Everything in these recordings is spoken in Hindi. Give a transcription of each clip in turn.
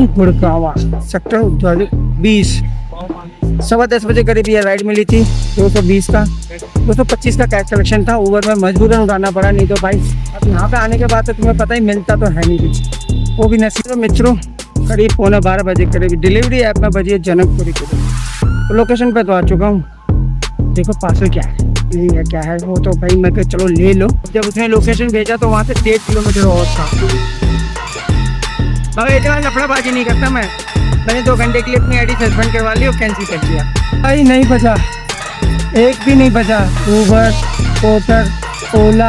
गुड़गांव सेक्टर 20 10:15 करीब ये राइड मिली थी। 220 का 225 का कैश कलेक्शन था। ऊबर में मजबूरन उठाना पड़ा, नहीं तो भाई अब यहाँ पे आने के बाद तो तुम्हें पता ही मिलता तो है नहीं कुछ, वो भी नसीब। मित्रों करीब 11:15 करीब डिलीवरी ऐप में बजी है जनकपुरी के लिए। तो लोकेशन पे तो आ चुका हूँ। देखो पार्सल क्या है नहीं है क्या है, वो तो भाई मैं कहा चलो ले लो। जब उसने लोकेशन भेजा तो वहाँ से 1.5 किलोमीटर और था। मगर इतना लफड़ाबाजी नहीं करता मैंने 2 घंटे के लिए अपनी आईडी सस्पेंड करवा ली और कैंसिल कर दिया। भाई नहीं बचा, एक भी नहीं बचा। ऊबर, पोर्टर, ओला,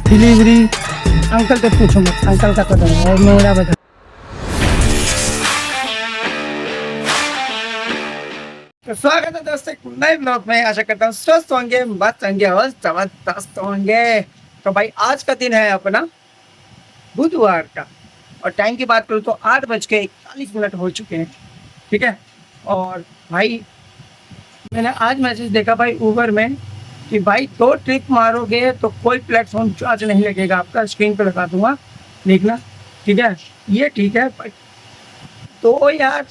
डिलीवरी, अंकल तो पूछो मत, अंकल का पता है और मेरा बता। तो स्वागत है दोस्तों एक नए ब्लॉग में। आशा करता हूँ स्वस्थ होंगे, मस्त होंगे और जबरदस्त होंगे। तो भाई आज का दिन है अपना बुधवार का और टाइम की बात करूँ तो 8:41 हो चुके हैं, ठीक है। और भाई मैंने आज मैसेज देखा भाई ऊबर में कि भाई 2 ट्रिप मारोगे तो कोई प्लेटफॉर्म चार्ज नहीं लगेगा आपका। स्क्रीन पे लगा दूंगा, देखना, ठीक है। ये ठीक है तो यार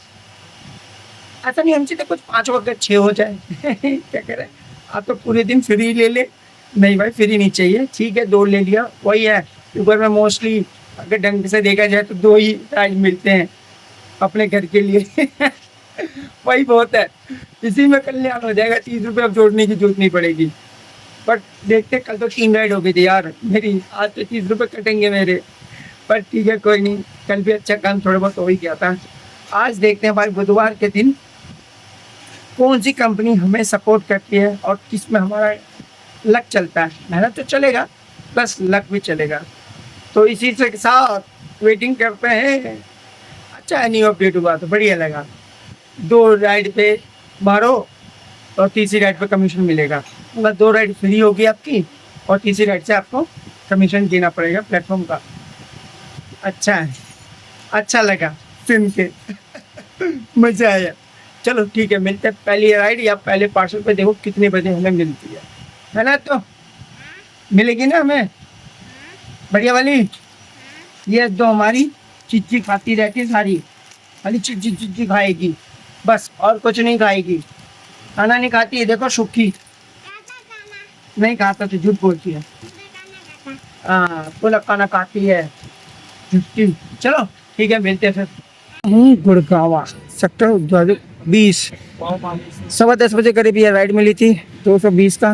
ऐसा नहीं हमसे तो कुछ 5 वक्त 6 हो जाए क्या कह रहे हैं आप, तो पूरे दिन फ्री ले ले। नहीं भाई फ्री नहीं चाहिए, ठीक है 2 ले लिया, वही है। ऊबर में मोस्टली अगर ढंग से देखा जाए तो 2 ही राइड मिलते हैं अपने घर के लिए वही बहुत है, इसी में कल्याण हो जाएगा। 30 रुपये अब जोड़ने की जरूरत नहीं पड़ेगी। बट देखते कल तो 3 राइड हो गई थी यार मेरी, आज तो 30 रुपये कटेंगे मेरे। पर ठीक है कोई नहीं, कल भी अच्छा काम थोड़ा बहुत हो ही गया था। आज देखते हैं भाई बुधवार के दिन कौन सी कंपनी हमें सपोर्ट करती है और किस में हमारा लक चलता है। मेहनत तो चलेगा प्लस लक भी चलेगा, तो इसी से साथ वेटिंग करते हैं। अच्छा न्यू अपडेट हुआ तो बढ़िया लगा। 2 राइड पे मारो और तीसरी राइड पे कमीशन मिलेगा, मतलब 2 राइड फ्री होगी आपकी और तीसरी राइड से आपको कमीशन देना पड़ेगा प्लेटफॉर्म का। अच्छा है, अच्छा लगा सुन के मज़ा आया। चलो ठीक है, मिलते हैं पहली राइड या पहले पार्सल पे। देखो कितने बजे हमें मिलती है ना, तो मिलेगी ना हमें बढ़िया वाली। ये दो हमारी चिच्ची खाती रहती है सारी, खाली चिच्ची खाएगी बस, और कुछ नहीं खाएगी। खाना नहीं खाती है, देखो सूखी नहीं खाता तो झूठ बोलती है। हाँ पूरा खाना खाती है झूठी। चलो ठीक है मिलते हैं फिर। गुड़गांव सेक्टर 20 10:15 करीब ये राइड मिली थी। 220 का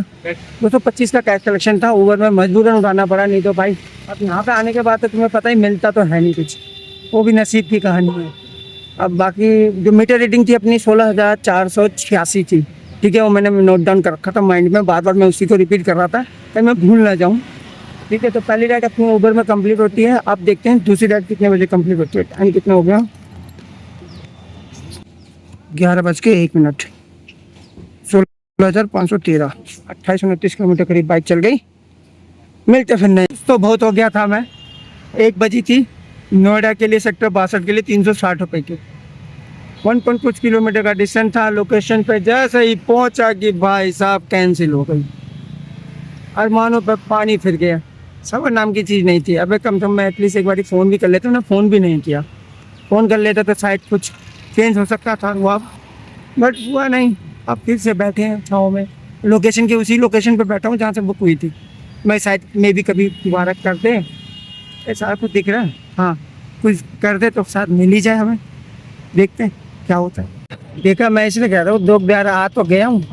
225 का कैश कलेक्शन था। ऊबर में मजबूरन उठाना पड़ा, नहीं तो भाई अब यहाँ पे आने के बाद तो तुम्हें पता ही मिलता तो है नहीं कुछ, वो भी नसीब की कहानी है। अब बाकी जो मीटर रीडिंग थी अपनी 16,486 थी, ठीक है। वो मैंने नोट डाउन कर रखा था माइंड में, बार बार मैं उसी को रिपीट कर रहा था कहीं मैं भूल ना जाऊँ, ठीक है। तो पहली राइड अपनी ऊबर में कंप्लीट होती है। आप देखते हैं दूसरी राइड कितने बजे कंप्लीट होती है। टाइम कितना हो गया, 11:01। 16,513 28-29 किलोमीटर करीब बाइक चल गई। मिलते फिर नहीं तो बहुत हो गया था। मैं 1 बजी थी नोएडा के लिए, सेक्टर 62 के लिए 360 रुपये की 1 कुछ किलोमीटर का डिस्टेंस था। लोकेशन पे जैसे ही पहुंचा कि भाई साहब कैंसिल हो गई। अरमानों पर पानी फिर गया। सबर नाम की चीज़ नहीं थी। अबे कम से कम मैं एटलीस्ट एक बार फ़ोन भी कर लेता ना, फ़ोन भी नहीं किया। फ़ोन कर लेता तो शायद कुछ चेंज हो सकता था हुआ, बट हुआ नहीं। अब फिर से बैठे हैं छाँव में, लोकेशन के उसी लोकेशन पे बैठा हूँ जहाँ से बुक हुई थी। मैं शायद मे भी कभी दोबारा कर दे, ऐसा कुछ दिख रहा है। हाँ कुछ कर दे तो शायद मिल ही जाए हमें, देखते हैं क्या होता है। देखा मैं इसलिए कह रहा हूँ 2 आ तो गया हूँ,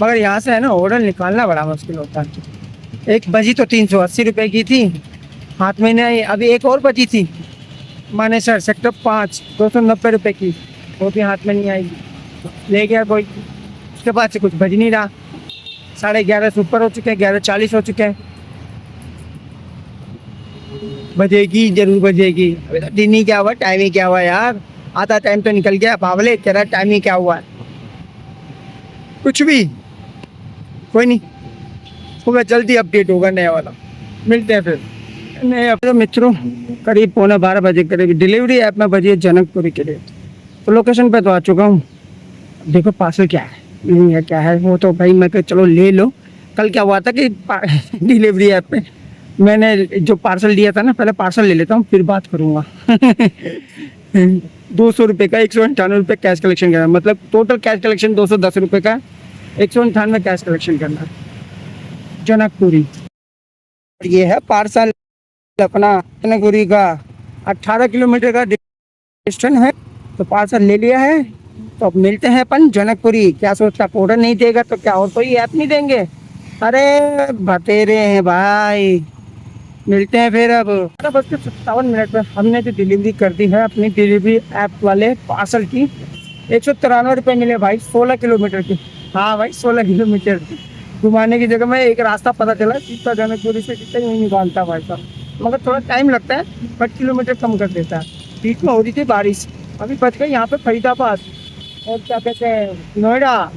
मगर यहाँ से है ना ऑर्डर निकालना बड़ा मुश्किल होता है। 1 बजी तो 380 रुपये की थी, हाथ में नहीं आई। अभी एक और बजी थी माने सर सेक्टर 5 290 रुपये की, वो भी हाथ में नहीं आएगी। ले गया कोई, उसके बाद से कुछ बज नहीं रहा। 11:30 से ऊपर हो चुके हैं, 11:40 हो चुके हैं। बजेगी जरूर बजेगी। अभी तो दिन ही क्या हुआ, टाइम ही क्या हुआ यार, आधा टाइम तो निकल गया। बावले कह रहा टाइम ही क्या हुआ है, कुछ भी कोई नहीं होगा, जल्दी अपडेट होगा नया वाला। मिलते हैं फिर नए अपडेट। मित्रों करीब 11:15 करीब डिलीवरी ऐप में बजी है जनकपुरी के लिए। तो लोकेशन पे तो आ चुका हूँ। देखो पार्सल क्या है नहीं है क्या है, वो तो भाई मैं चलो ले लो। कल क्या हुआ था कि डिलीवरी ऐप पे मैंने जो पार्सल दिया था ना, पहले पार्सल ले लेता हूँ फिर बात करूँगा ₹200 का, ₹198 कैश कलेक्शन करना, मतलब टोटल कैश कलेक्शन ₹210 का, 198 कैश कलेक्शन करना। जनकपुरी, ये है पार्सल अपना जनकपुरी का। 18 किलोमीटर का डिस्टेंस है, तो पार्सल ले लिया है। तो अब मिलते हैं अपन जनकपुरी। क्या सोचता, ऑर्डर नहीं देगा तो क्या और कोई ऐप नहीं देंगे? अरे बतेरे हैं भाई। मिलते हैं फिर। अब 12:57 में हमने जो डिलीवरी कर दी है अपनी डिलीवरी ऐप वाले पार्सल की, ₹193 मिले भाई, 16 किलोमीटर की। हाँ भाई, 16 किलोमीटर की घुमाने की जगह में एक रास्ता पता चला सीधा जनकपुरी से, कितना नहीं निकालता भाई साहब, मगर थोड़ा टाइम लगता है, बट किलोमीटर कम कर देता है। बीच में हो रही थी बारिश, अभी बच गई यहाँ पे फरीदाबाद और क्या कहते हैं नोएडा,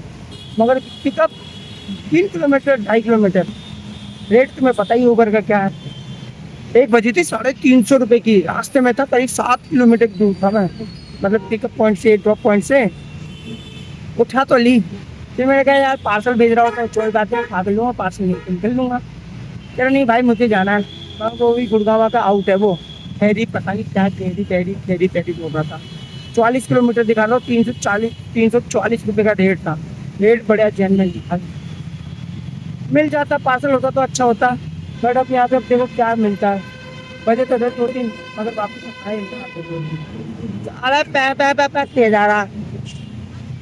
मगर पिकअप 3 किलोमीटर 2.5 किलोमीटर। रेट तुम्हें पता ही ऊबर का क्या है। एक बजी थी ₹350 की, रास्ते में था करीब 7 किलोमीटर दूर था मैं, मतलब पिकअप पॉइंट से ड्रॉप पॉइंट से। उठा तो ली, फिर मैंने कहा यार पार्सल भेज रहा होता है, कोई बात नहीं, खा लूँगा, पार्सल नहीं निकल लूँगा। कह रहा नहीं भाई मुझे जाना है। वो भी गुड़गांव का आउट है, वो हैरी पता नहीं क्या टेरी बोल रहा था। 44 किलोमीटर दिखा लो, ₹344 का रेट था। रेट बढ़िया जेन्युइन दिखा, मिल जाता पार्सल होता तो अच्छा होता, बट अब यहाँ पे अब देखो क्या मिलता है। बजे तो 2-3, मगर वापस खाए अरे पै जा रहा।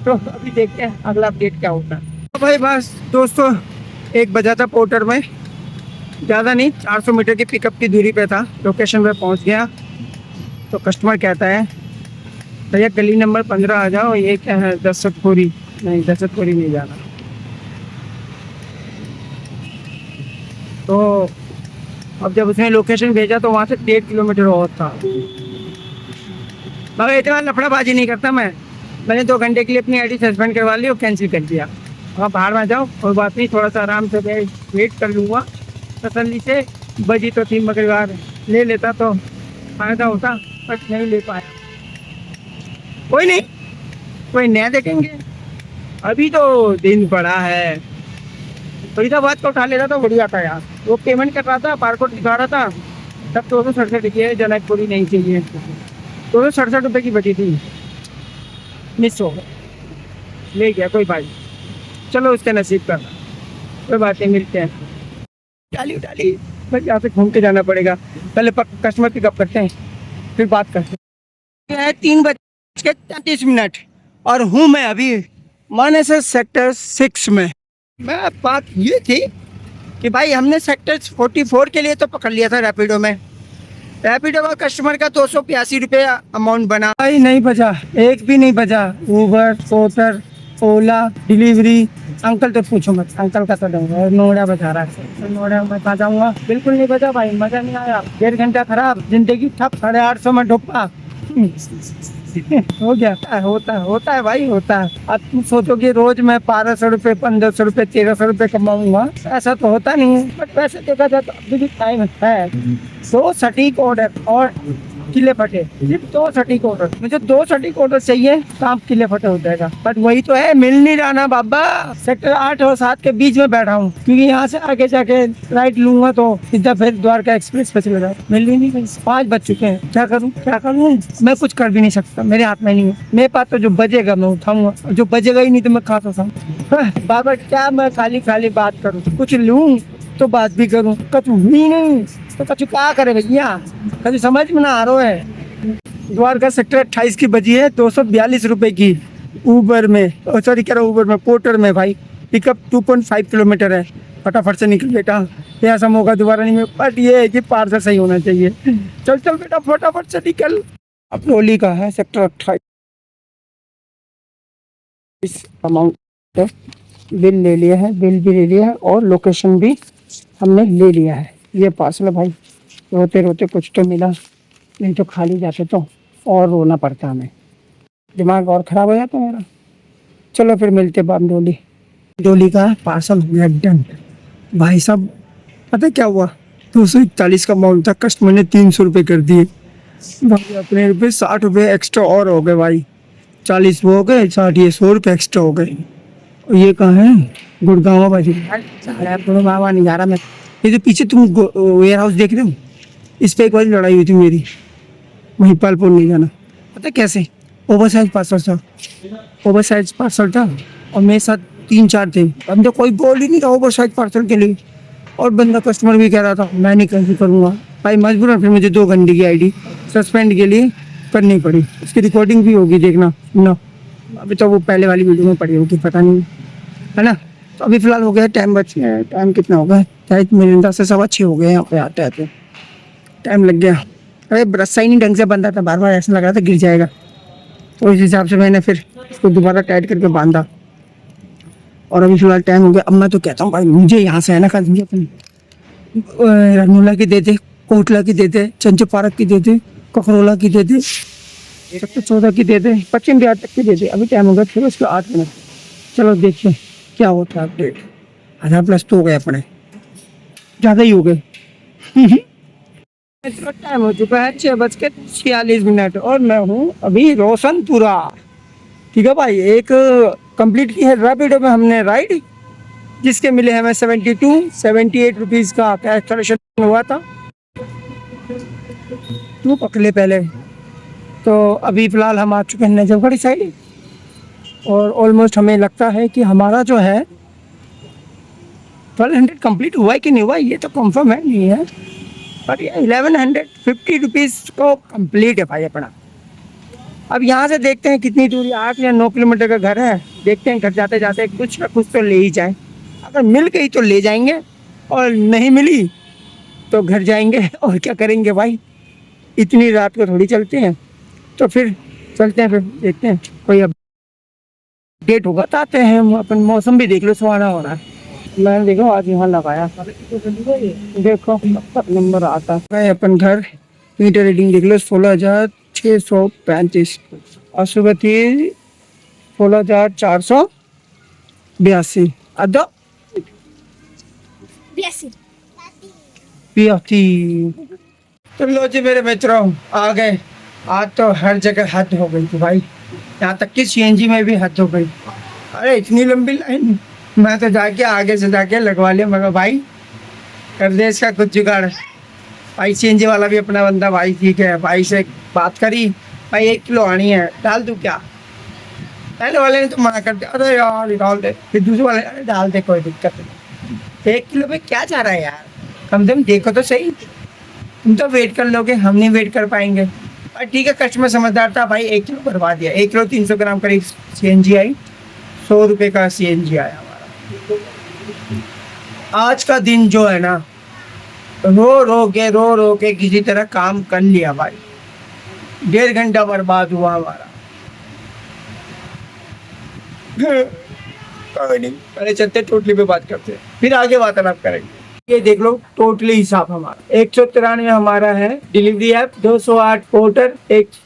तो अभी देखते हैं अगला अपडेट क्या होता है। तो भाई बस दोस्तों, 1 बजा था पोर्टर में, ज़्यादा नहीं, 400 मीटर की पिकअप की दूरी पे था, लोकेशन पे पहुंच गया। तो कस्टमर कहता है भैया गली नंबर 15 आ जाओ, ये क्या है दशरथपुरी, नहीं दशरथपुरी नहीं जाना। तो अब जब उसने लोकेशन भेजा तो वहाँ से 1.5 किलोमीटर और था, मगर इतना लफड़ाबाजी नहीं करता मैंने 2 घंटे के लिए अपनी आईडी सस्पेंड करवा ली और कैंसिल कर दिया। वहाँ बाहर में जाओ, कोई बात नहीं, थोड़ा सा आराम से वेट कर लूँगा तसल्ली से। बजी तो थी, मगर यार ले लेता तो फ़ायदा होता, बट नहीं ले पाया। कोई नहीं, कोई नया देखेंगे, अभी तो दिन बड़ा है। फरीदाबाद का उठा लेता तो बढ़िया था यार। वो पेमेंट कर रहा था, बारकोड दिखा रहा था, तब 267 की जनकपुरी नहीं चाहिए, ₹267 की बची थी, मिस हो गया, ले गया कोई भाई। चलो उसके नसीब का, कोई बात नहीं, मिलते हैं। उठाली बस, यहाँ से घूम के जाना पड़ेगा। पहले कस्टमर पिकअप करते हैं, फिर बात करते हैं। 3:33 और हूँ मैं अभी मानेसर सेक्टर 6 में। मैं बात ये थी कि भाई हमने सेक्टर 44 के लिए तो पकड़ लिया था रैपिडो में। रैपिडो का कस्टमर का ₹282 अमाउंट बना, भाई नहीं बचा, एक भी नहीं बचा। ऊबर, पोर्टर, ओला, डिलीवरी, अंकल तो पूछो मत, अंकल का तो नोएडा बचा रहा है, नोएडा में कहाँ जाऊँगा, बिल्कुल नहीं बचा भाई, मज़ा नहीं आया। 1.5 घंटा खराब, जिंदगी ठप, 850 में ढुप्पा। हो गया, होता है भाई, होता है। अब तुम सोचो कि रोज मैं ₹1200, ₹1500, ₹1300 कमाऊंगा, ऐसा तो होता नहीं है। बट वैसे देखा जाए तो अभी भी टाइम है। 2 सटीक ऑर्डर और किले फटे, सिर्फ 2 सटीक ऑर्डर, मुझे 2 सटीक ऑर्डर चाहिए, काम किले फटे हो जाएगा। बट वही तो है, मिल नहीं रहा ना बाबा। सेक्टर 8 और 7 के बीच में बैठा हूँ, क्योंकि यहाँ से आगे जाके राइट लूंगा तो सीधा फिर द्वारका एक्सप्रेस पे चले जाए। मिल ही नहीं, 5 बज चुके हैं, क्या करूँ? मैं कुछ कर भी नहीं सकता, मेरे हाथ में नहीं है। मेरे पास तो जो बजेगा मैं उठाऊंगा, जो बजेगा ही नहीं तो मैं खा सकता हूँ। बाबा क्या मैं खाली बात करूँ, कुछ लूँ तो बात भी करूँ, कुछ हुई नहीं तो कछु क्या करे भैया, कभी समझ में ना आ रहा है। द्वारका सेक्टर 28 की बजी है, ₹242 की ऊबर में, सॉरी कह रहा हूँ ऊबर में, पोर्टर में भाई। पिकअप 2.5 किलोमीटर है, फटाफट से निकल बेटा, ऐसा मौका दोबारा नहीं मिले। बट ये है कि पार्सल सही होना चाहिए। चल बेटा फटाफट से निकल। अब रोली का है सेक्टर 28 अमाउंट, बिल ले लिया है, बिल भी ले लिया है और लोकेशन भी हमने ले लिया है। ये पार्सल है भाई, रोते रोते कुछ तो मिला, नहीं तो खाली जाते तो और रोना पड़ता हमें, दिमाग और ख़राब हो जाता मेरा। चलो फिर मिलते बाद डोली का पार्सल हो गया डन। भाई साहब पता क्या हुआ, 241 का अमाउंट था, कस्टमर ने ₹300 कर दिए भाई, अपने ₹60 एक्स्ट्रा और हो गए भाई। 40 वो हो गए, 60 ये ₹100 एक्स्ट्रा हो गए। और ये कहाँ है, गुड़गांव भाई, गुड़गांव नहीं जा रहा मैं। ये जो पीछे तुम वेयर हाउस देख रहे हो, इस पे एक बार लड़ाई हुई थी मेरी, महिपालपुर नहीं जाना। पता कैसे, ओवर साइज पार्सल था, ओवर साइज पार्सल था और मेरे साथ 3-4 थे। बंदे कोई बोल ही नहीं रहा ओवर साइज पार्सल के लिए, और बंदा कस्टमर भी कह रहा था मैं नहीं कैसे करूँगा भाई। मजबूरन फिर मुझे 2 घंटे की आईडी सस्पेंड के लिए करनी पड़ी। इसकी रिकॉर्डिंग भी होगी, देखना ना। अभी तो वो पहले वाली वीडियो में पड़ी होगी, पता नहीं, है ना। तो अभी फिलहाल हो गया टाइम, बच गया टाइम कितना होगा, शायद मेरे 10 से 6:15 हो गए यहाँ पे आते आते, टाइम लग गया। अरे रस्सा ही नहीं ढंग से बंधा था, बार बार ऐसा लग रहा था गिर जाएगा, तो इस हिसाब से मैंने फिर इसको दोबारा टाइट करके बांधा। और अभी फिलहाल टाइम हो गया। अब मैं तो कहता हूँ भाई मुझे यहाँ से है ना कर अपनी रनूला की दे दे, कोटला की दे दे, चंचू पार्क की दे दे, ककरोला की दे दे, 14 की दे दे, पश्चिम बिहार तक की दे दे। अभी टाइम हो गया फिर उसके 8 मिनट। चलो देखिए क्या होता है अपडेट। 1000+ तो हो गए अपने, ज़्यादा ही हो गए। टाइम हो चुका है 6:46 और मैं हूँ अभी रोशनपुरा। ठीक है भाई, एक कंप्लीट की है रैपिडो में हमने राइड, जिसके मिले हमें 78 रुपीज़ का कैश कलेक्शन हुआ था। तू पकड़े पहले। तो अभी फ़िलहाल हम आ चुके हैं नजफगढ़ साइड, और ऑलमोस्ट हमें लगता है कि हमारा जो है 1200 कंप्लीट हुआ है कि नहीं हुआ ये तो कंफर्म है नहीं है, पर ये 1150 रुपीज़ को कंप्लीट है भाई अपना। अब यहाँ से देखते हैं कितनी दूरी, 8 या 9 किलोमीटर का घर है। देखते हैं घर जाते जाते कुछ ना कुछ तो ले ही जाए। अगर मिल गई तो ले जाएंगे, और नहीं मिली तो घर जाएंगे। और क्या करेंगे भाई, इतनी रात को थोड़ी चलते हैं। तो फिर चलते हैं, फिर देखते हैं कोई अपडेट होगा तो आते हैं। अपन मौसम भी देख लो, सुहाना हो रहा है। मैंने देखो आज यहाँ लगाया, देखो कब नंबर आता है। अपन घर मीटर रीडिंग देख लो 16,635, और सुबह थी 16,482। अदो 82। तो लो जी मेरे मित्रों आ गए। आज तो हर जगह हद हो गई थी भाई, यहाँ तक कि सीएनजी में भी हद हो गई। अरे इतनी लंबी लाइन, मैं तो जाके आगे से जाके लगवा लिया। मगर भाई कर दे इसका कुछ जुगाड़। भाई सीएनजी वाला भी अपना बंदा, भाई ठीक है, भाई से बात करी, भाई 1 किलो आनी है, डाल दूँ क्या? पहले वाले ने तो मना कर दिया, अरे यार डाल दे। फिर दूसरे वाले अरे डाल दे, कोई दिक्कत नहीं। 1 किलो पे क्या जा रहा है यार, कम से कम देखो तो सही। तुम तो वेट कर लोगे, हम नहीं वेट कर पाएंगे। और ठीक है, कस्टमर समझदार था भाई, 1 किलो करवा दिया। 1 किलो 300 ग्राम करीब सीएनजी आई, 100 रुपये का सीएनजी आया हमारा। आज का दिन जो है ना, रो रो के किसी तरह काम कर लिया भाई। 1.5 घंटा बर्बाद हुआ हमारा। कोई नहीं, पहले चलते टोटली पे बात करते हैं, फिर आगे वार्तालाप करेंगे। ये देख लो टोटली हिसाब हमारा 193 हमारा है डिलीवरी ऐप, 208 पोर्टर,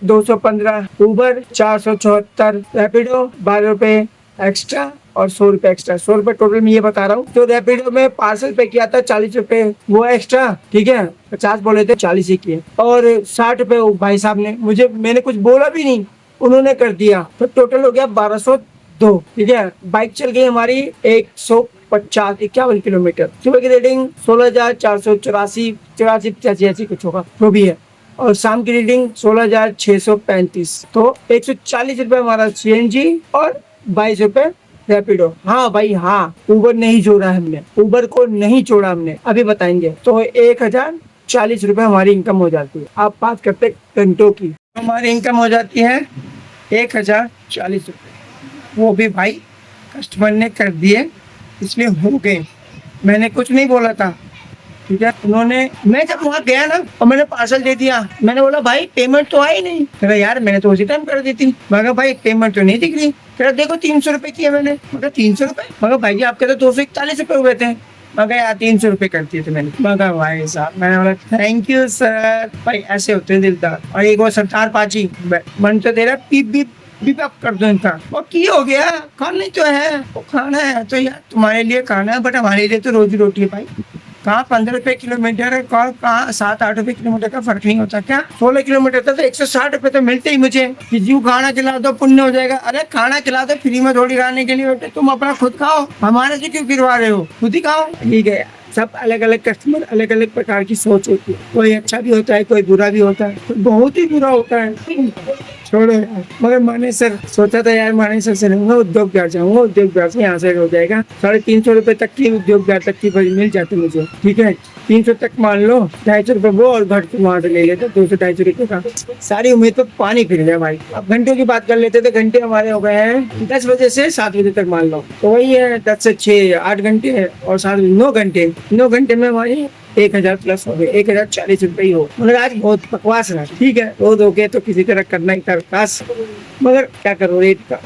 215 उबर, 474 रैपिडो, 12 रुपए एक्स्ट्रा और 100 रुपए एक्स्ट्रा। 100 रुपए टोटल में ये बता रहा हूँ। तो रैपिडो में पार्सल पे किया था 40 रुपए वो एक्स्ट्रा, ठीक है, 50 बोले थे 40 ही किए, और 60 रुपए भाई साहब ने मैंने कुछ बोला भी नहीं, उन्होंने कर दिया। तो टोटल हो गया 1202, ठीक है। बाइक चल गई हमारी 151 किलोमीटर। सुबह की रेटिंग 16,484, 85 ऐसी कुछ होगा जो भी है, और शाम की रीडिंग 16,635। तो 140 रुपए हमारा सीएनजी और 22 रुपए रैपिडो। हाँ भाई हाँ, उबर नहीं जोड़ा हमने, उबर को नहीं जोड़ा हमने, अभी बताएंगे। तो 1,040 रुपए हमारी इनकम हो जाती है। आप बात करते घंटों की, हमारी इनकम हो जाती है 1,040 रुपए। वो भी भाई कस्टमर ने कर दिए, इसलिए हो गए, मैंने कुछ नहीं बोला था, ठीक है। उन्होंने, मैं जब वहाँ गया ना और मैंने पार्सल दे दिया, मैंने बोला भाई पेमेंट तो आई नहीं। कह यार मैंने तो उसी टाइम कर दी थी। मगर भाई पेमेंट तो नहीं दिख रही। कह देखो 300 रुपए की है मैंने। मगर 300 रुपए? मगर भाई जी आपके तो 241 रुपए हुए थे। मगर यार 300 रुपए कर दिए थे मैंने। मगर भाई साहब मैंने बोला थैंक यू सर। भाई ऐसे होते हैं दिलदार। और एक वो सरदार पाची मन तो दे रहा पीप बीप बीप अप कर दो इनका। वो की हो गया, खाना तो है, वो खाना है तो यार तुम्हारे लिए खाना है, बट हमारे लिए तो रोजी रोटी है भाई। कहाँ 15 रुपए किलोमीटर है, कहाँ 7-8 रुपए किलोमीटर का फर्क नहीं होता क्या? 16 किलोमीटर था तो 160 रुपए तो मिलते ही मुझे कि जीव खाना खिला दो पुण्य हो जाएगा। अरे खाना खिला दो फ्री में, थोड़ी खाने के लिए होते, तुम अपना खुद खाओ, हमारे से क्यों गिरवा रहे हो, खुद ही खाओ। ठीक है, सब अलग अलग कस्टमर, अलग अलग प्रकार की सोच होती है। कोई अच्छा भी होता है, कोई बुरा भी होता है, कोई बहुत ही बुरा होता है। छोड़ो यार। मगर माने सर सोचा था यार, माने सर से लूंगा उद्योग बिहार जाऊंगा, उद्योग बिहार से यहाँ से हो जाएगा 350 रुपए तक की उद्योग बिहार तक की भरी मिल जाती मुझे, ठीक है 300 तक मान लो, 250 रुपए वो और घर के वहां से ले लेते 200-250 रुपए का। सारी उम्मीद तो पानी फिर गया भाई। अब घंटे की बात कर लेते थे, घंटे हमारे हो गए हैं 10 बजे से 7 बजे तक मान लो, तो वही है 10 से 6 8 घंटे है, और 9 घंटे में हमारे 1000 प्लस हो गए, 1040 रुपए ही हो। मगर आज बहुत बकवास रहा, ठीक है रोज हो गए तो किसी तरह करना ही था विकास, मगर क्या करो रेट का।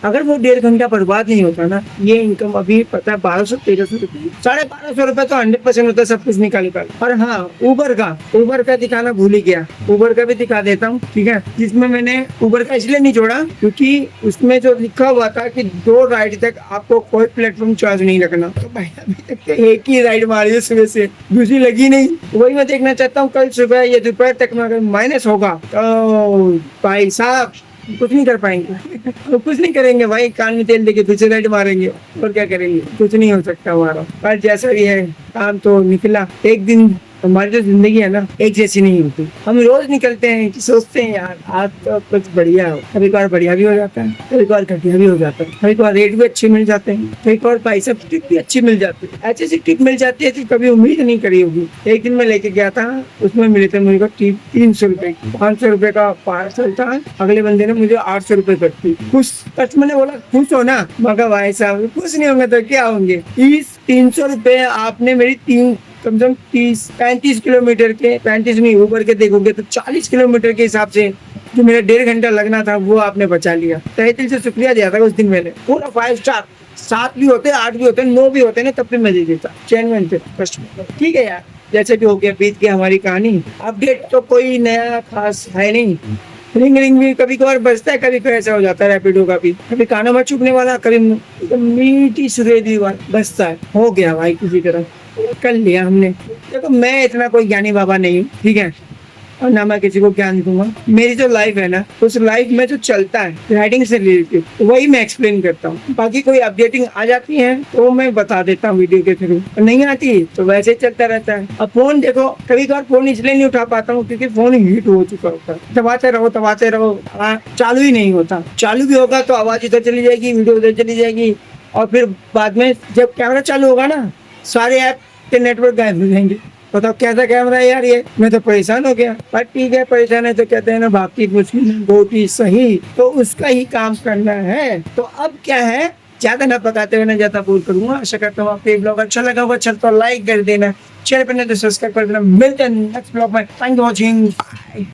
अगर वो 1.5 घंटा बर्बाद नहीं होता ना, ये इनकम अभी पता है 1200-1300 रुपए, 1250 रुपए तो 100% होता है, सब कुछ निकाल। और हाँ उबर का दिखाना भूल ही गया, उबर का भी दिखा देता हूँ, ठीक है। जिसमें मैंने उबर का इसलिए नहीं जोड़ा क्योंकि उसमें जो लिखा हुआ था कि 2 राइड तक आपको कोई प्लेटफॉर्म चार्ज नहीं रखना, तो भाई अभी तक तो एक ही राइड मारी है सुबह से, दूसरी लगी नहीं। वही मैं देखना चाहता हूँ कल सुबह या दोपहर तक में अगर माइनस होगा तो भाई साहब कुछ नहीं कर पाएंगे। तो कुछ नहीं करेंगे भाई, कान में तेल देके दूसरे राइड मारेंगे, और क्या करेंगे, कुछ नहीं हो सकता हमारा। पर जैसा भी है काम तो निकला। एक दिन हमारी जो जिंदगी है ना एक जैसी नहीं होती। हम रोज निकलते हैं कि सोचते हैं यार आज तो कुछ बढ़िया हो, कभी कभार बढ़िया भी हो जाता है, कभी कभार घटिया भी हो जाता है, कभी कभार रेट भी अच्छे मिल जाते हैं, कभी कभार पैसा ट्रिप भी अच्छी मिल जाती है। ऐसी ऐसी ट्रिप मिल जाती है कि कभी उम्मीद नहीं करी होगी। एक दिन मैं लेके गया था, उसमें मिले थे मुझे 300 रुपए की, 500 रुपए का पार्सल था, अगले बंदे ने मुझे 800 रुपए कर दी। खुश कस्टमर ने बोला खुश हो ना, मगर भाई साहब खुश नहीं होंगे तो क्या होंगे। इस 300 रुपए आपने मेरी कम से कम 30-35 किलोमीटर के, 35 नहीं ऊपर के देखोगे तो 40 किलोमीटर के हिसाब से जो मेरा 1.5 घंटा लगना था वो आपने बचा लिया। तहे दिल से शुक्रिया दिया था उस दिन मैंने, पूरा 5 स्टार। 7 भी होते, 8 भी होते, 9 भी होते ना, तब भी मैं दे देता चैन कस्टमर। ठीक है यार, जैसे भी हो गया बीत गया हमारी कहानी। अपडेट तो कोई नया खास है नहीं। रिंग भी कभी कभार बजता है, कभी कभी ऐसा हो जाता है रैपिडो का भी, कभी कानों में चुभने वाला, कभी मीठी सुरेली वाला बजता है। हो गया भाई किसी तरह कर लिया हमने। देखो मैं इतना कोई ज्ञानी बाबा नहीं हूँ, ठीक है, और ना मैं किसी को ज्ञान दूंगा। मेरी जो लाइफ है ना, उस लाइफ में जो चलता है राइडिंग से रिलेटेड वही मैं एक्सप्लेन करता हूँ। बाकी कोई अपडेटिंग आ जाती है तो मैं बता देता हूँ वीडियो के थ्रू, नहीं आती तो वैसे ही चलता रहता है। अब फोन देखो, कभी कभार फोन इसलिए नहीं उठा पाता हूँ क्योंकि फोन हीट हो चुका होता है। दबाते रहो चालू ही नहीं होता। चालू भी होगा तो आवाज इधर चली जाएगी, वीडियो उधर चली जाएगी, और फिर बाद में जब कैमरा चालू होगा ना सारे ऐप के नेटवर्क गायब हो जाएंगे। बताओ कैसा कैमरा है यार ये, मैं तो परेशान हो गया। पर ठीक है, परेशान है तो कहते हैं ना भागती मुश्किल बोटी सही, तो उसका ही काम करना है। तो अब क्या है, ज्यादा ना पकाते हुए ना ज्यादा बोल करूंगा। आशा करता हूँ आपको ब्लॉग अच्छा लगा होगा, चल तो लाइक कर देना, शेयर करना, तो सब्सक्राइब कर देना। मिलते हैं नेक्स्ट ब्लॉग में। Thank you watching.